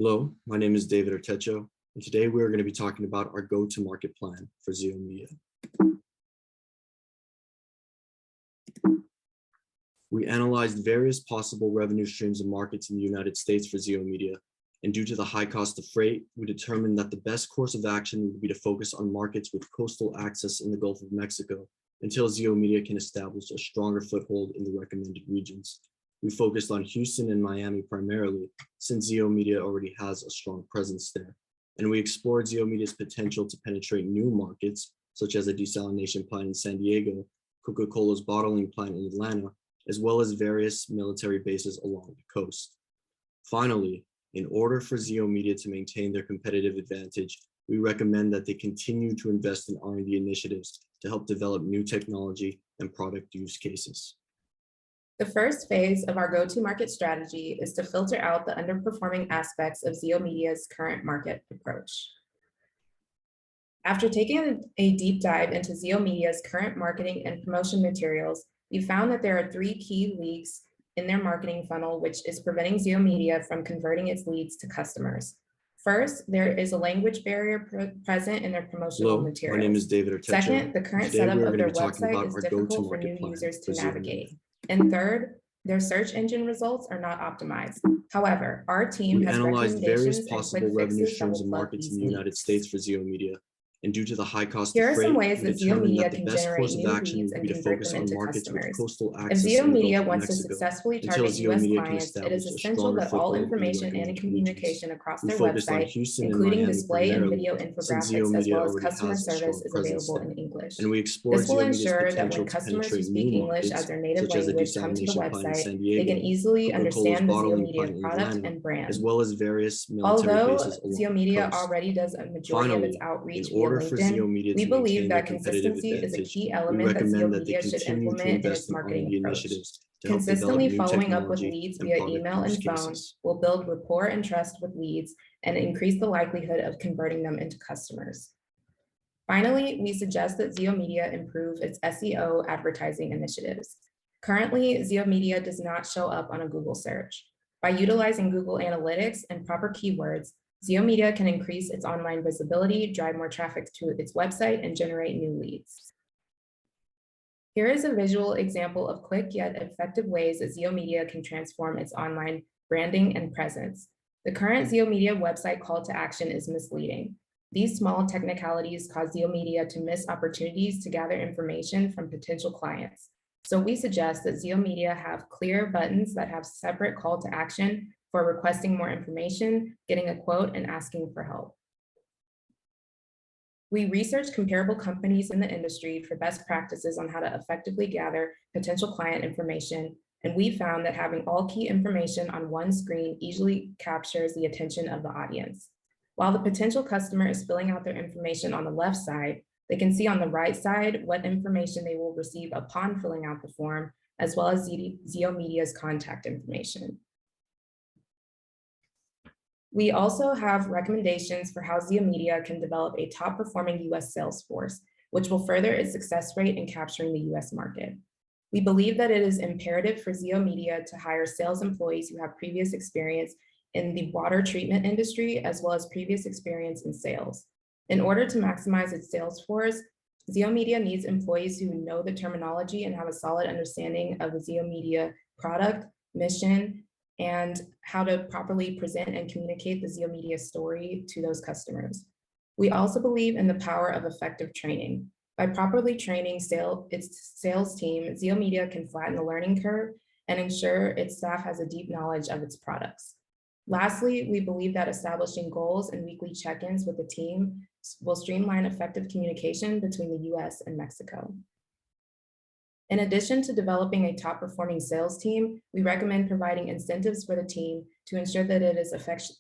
Hello, my name is David Artecho, and today we are going to be talking about our go-to-market plan for Zeomedia. We analyzed various possible revenue streams and markets in the United States for Zeomedia, and due to the high cost of freight, we determined that the best course of action would be to focus on markets with coastal access in the Gulf of Mexico until Zeomedia can establish a stronger foothold in the recommended regions. We focused on Houston and Miami primarily, since Zeomedia already has a strong presence there. And we explored Zeomedia's potential to penetrate new markets, such as a desalination plant in San Diego, Coca-Cola's bottling plant in Atlanta, as well as various military bases along the coast. Finally, in order for Zeomedia to maintain their competitive advantage, we recommend that they continue to invest in R&D initiatives to help develop new technology and product use cases. The first phase of our go-to-market strategy is to filter out the underperforming aspects of Zeomedia's current market approach. After taking a deep dive into Zeomedia's current marketing and promotion materials, we found that there are three key leaks in their marketing funnel, which is preventing Zeomedia from converting its leads to customers. First, there is a language barrier present in their promotional materials. My name is David Artecho. Second, the current setup of their website is difficult for new users to navigate. And third, their search engine results are not optimized. However, our team has analyzed various possible revenue fixes streams and markets in the United States for Zeomedia, and due to the high cost Here of are freight, some ways we that determined Zeomedia that the can best generate course of new action leads would and be to convert focus them on into markets with customers. coastal If access in the Gulf Zeomedia of wants to Mexico, successfully until target US Zeomedia can clients, it establish is a essential stronger that all foothold in the information and recommended communication regions. across We their focused on website, Houston and including Miami display and primarily, video since infographics, as Zeomedia well as already customer has a service strong is presence available there. in English. And we explored This will Zeomedia's ensure that potential when to customers who penetrate speak new English as markets, their native such as a language come to the desalination plant in website, San they can Diego, easily Coca-Cola's understand the bottling Zeomedia plant in product Atlanta, and brand. as well as various military Although bases along the Zeomedia coast. already does a majority of its Finally, outreach in via order for LinkedIn, Zeomedia we to believe maintain that their competitive consistency is a advantage, key we element that recommend that they Zeomedia should continue to implement in invest its in marketing R&D approach. initiatives to help develop Consistently new following up with technology leads and via product email use and phone cases. will build rapport and trust with leads and increase the likelihood of converting them into customers. Finally, we suggest that Zeomedia improve its SEO advertising initiatives. Currently, Zeomedia does not show up on a Google search. By utilizing Google Analytics and proper keywords, Zeomedia can increase its online visibility, drive more traffic to its website, and generate new leads. Here is a visual example of quick yet effective ways that Zeomedia can transform its online branding and presence. The current Zeomedia website call to action is misleading. These small technicalities cause Zeomedia to miss opportunities to gather information from potential clients. So we suggest that Zeomedia have clear buttons that have separate call to action for requesting more information, getting a quote, and asking for help. We researched comparable companies in the industry for best practices on how to effectively gather potential client information, and we found that having all key information on one screen easily captures the attention of the audience. While the potential customer is filling out their information on the left side, they can see on the right side what information they will receive upon filling out the form, as well as Zeomedia's contact information. We also have recommendations for how Zeomedia can develop a top-performing US sales force, which will further its success rate in capturing the US market. We believe that it is imperative for Zeomedia to hire sales employees who have previous experience in the water treatment industry, as well as previous experience in sales. In order to maximize its sales force, Zeomedia needs employees who know the terminology and have a solid understanding of the Zeomedia product, mission, and how to properly present and communicate the Zeomedia story to those customers. We also believe in the power of effective training. By properly training its sales team, Zeomedia can flatten the learning curve and ensure its staff has a deep knowledge of its products. Lastly, we believe that establishing goals and weekly check-ins with the team will streamline effective communication between the US and Mexico. In addition to developing a top-performing sales team, we recommend providing incentives for the team to ensure that it is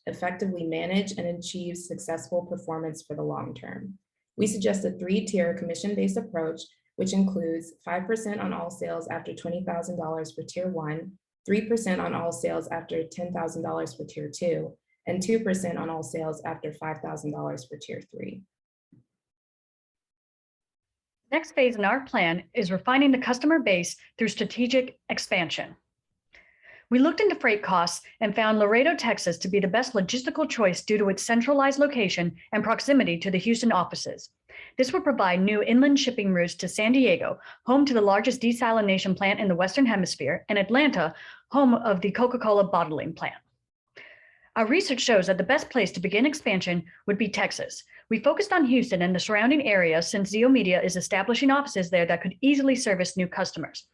effectively managed and achieves successful performance for the long term. We suggest a 3-tier commission-based approach, which includes 5% on all sales after $20,000 for Tier 1, 3% on all sales after $10,000 for Tier 2, and 2% on all sales after $5,000 for Tier 3. Next phase in our plan is refining the customer base through strategic expansion. We looked into freight costs and found Laredo, Texas to be the best logistical choice due to its centralized location and proximity to the Houston offices. This would provide new inland shipping routes to San Diego, home to the largest desalination plant in the Western Hemisphere, and Atlanta, home of the Coca-Cola bottling plant. Our research shows that the best place to begin expansion would be Texas. We focused on Houston and the surrounding area since Zeomedia is establishing offices there that could easily service new customers.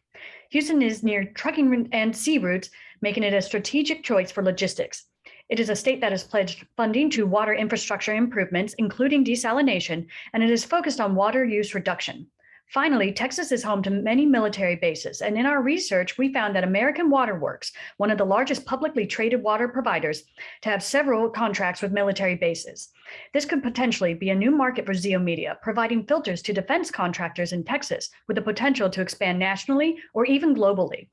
Houston is near trucking and sea routes, making it a strategic choice for logistics. It is a state that has pledged funding to water infrastructure improvements, including desalination, and it is focused on water use reduction. Finally, Texas is home to many military bases, and in our research, we found that American Water Works, one of the largest publicly traded water providers, to have several contracts with military bases. This could potentially be a new market for Zeomedia, providing filters to defense contractors in Texas with the potential to expand nationally or even globally.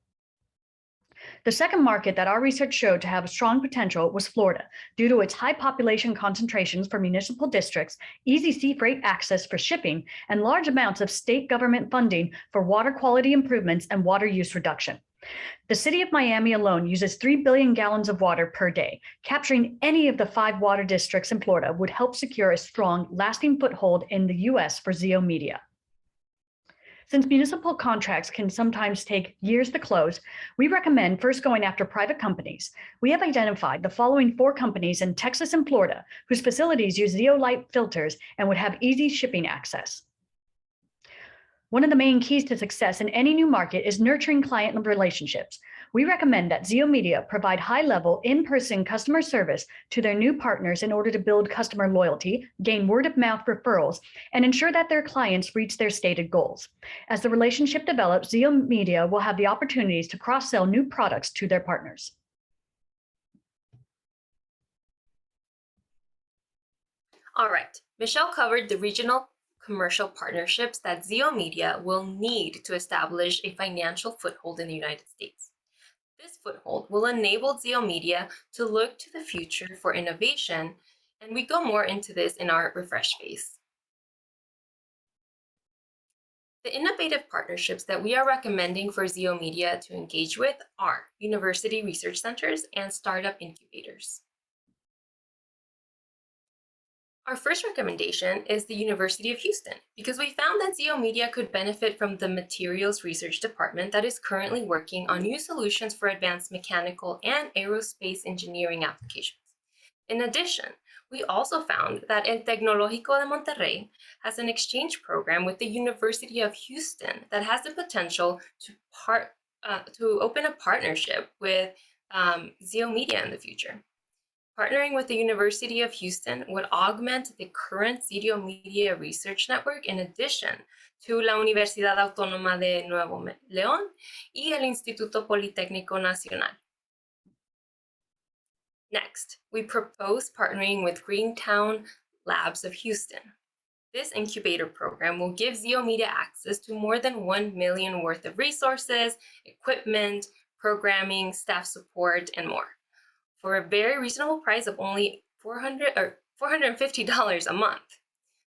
The second market that our research showed to have strong potential was Florida, due to its high population concentrations for municipal districts, easy sea freight access for shipping, and large amounts of state government funding for water quality improvements and water use reduction. The city of Miami alone uses 3 billion gallons of water per day. Capturing any of the 5 water districts in Florida would help secure a strong, lasting foothold in the US for Zeomedia. Since municipal contracts can sometimes take years to close, we recommend first going after private companies. We have identified the following 4 companies in Texas and Florida whose facilities use zeolite filters and would have easy shipping access. One of the main keys to success in any new market is nurturing client relationships. We recommend that Zeomedia provide high-level, in-person customer service to their new partners in order to build customer loyalty, gain word-of-mouth referrals, and ensure that their clients reach their stated goals. As the relationship develops, Zeomedia will have the opportunities to cross-sell new products to their partners. All right, Michelle covered the regional commercial partnerships that Zeomedia will need to establish a financial foothold in the United States. This foothold will enable Zeomedia to look to the future for innovation, and we go more into this in our refresh phase. The innovative partnerships that we are recommending for Zeomedia to engage with are university research centers and startup incubators. Our first recommendation is the University of Houston, because we found that Zeomedia could benefit from the materials research department that is currently working on new solutions for advanced mechanical and aerospace engineering applications. In addition, we also found that El Tecnológico de Monterrey has an exchange program with the University of Houston that has the potential to open a partnership with Zeomedia in the future. Partnering with the University of Houston would augment the current Zeomedia research network in addition to la Universidad Autónoma de Nuevo León y el Instituto Politécnico Nacional. Next, we propose partnering with Greentown Labs of Houston. This incubator program will give Zeomedia access to more than 1 million worth of resources, equipment, programming, staff support, and more, for a very reasonable price of only $450 a month.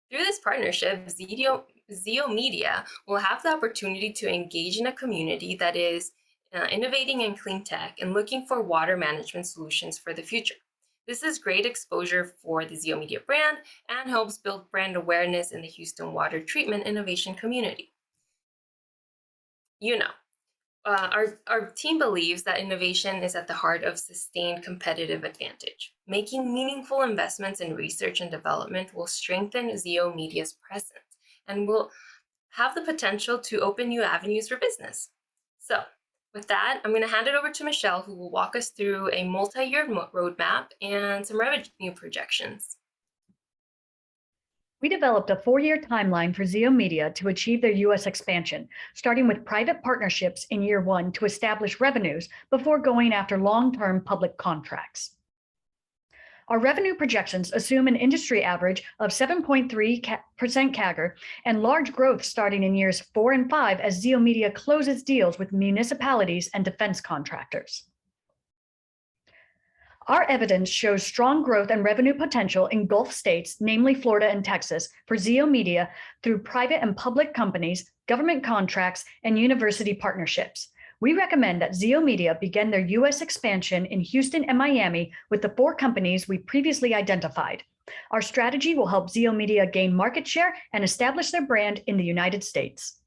Through this partnership, Zeomedia will have the opportunity to engage in a community that is innovating in clean tech and looking for water management solutions for the future. This is great exposure for the Zeomedia brand and helps build brand awareness in the Houston water treatment innovation community. Our team believes that innovation is at the heart of sustained competitive advantage. Making meaningful investments in research and development will strengthen Zeomedia's presence and will have the potential to open new avenues for business. So, with that, I'm going to hand it over to Michelle, who will walk us through a multi-year roadmap and some revenue projections. We developed a 4-year timeline for Zeomedia to achieve their U.S. expansion, starting with private partnerships in year 1 to establish revenues before going after long-term public contracts. Our revenue projections assume an industry average of 7.3% CAGR and large growth starting in years 4 and 5 as Zeomedia closes deals with municipalities and defense contractors. Our evidence shows strong growth and revenue potential in Gulf states, namely Florida and Texas, for Zeomedia through private and public companies, government contracts, and university partnerships. We recommend that Zeomedia begin their U.S. expansion in Houston and Miami with the 4 companies we previously identified. Our strategy will help Zeomedia gain market share and establish their brand in the United States.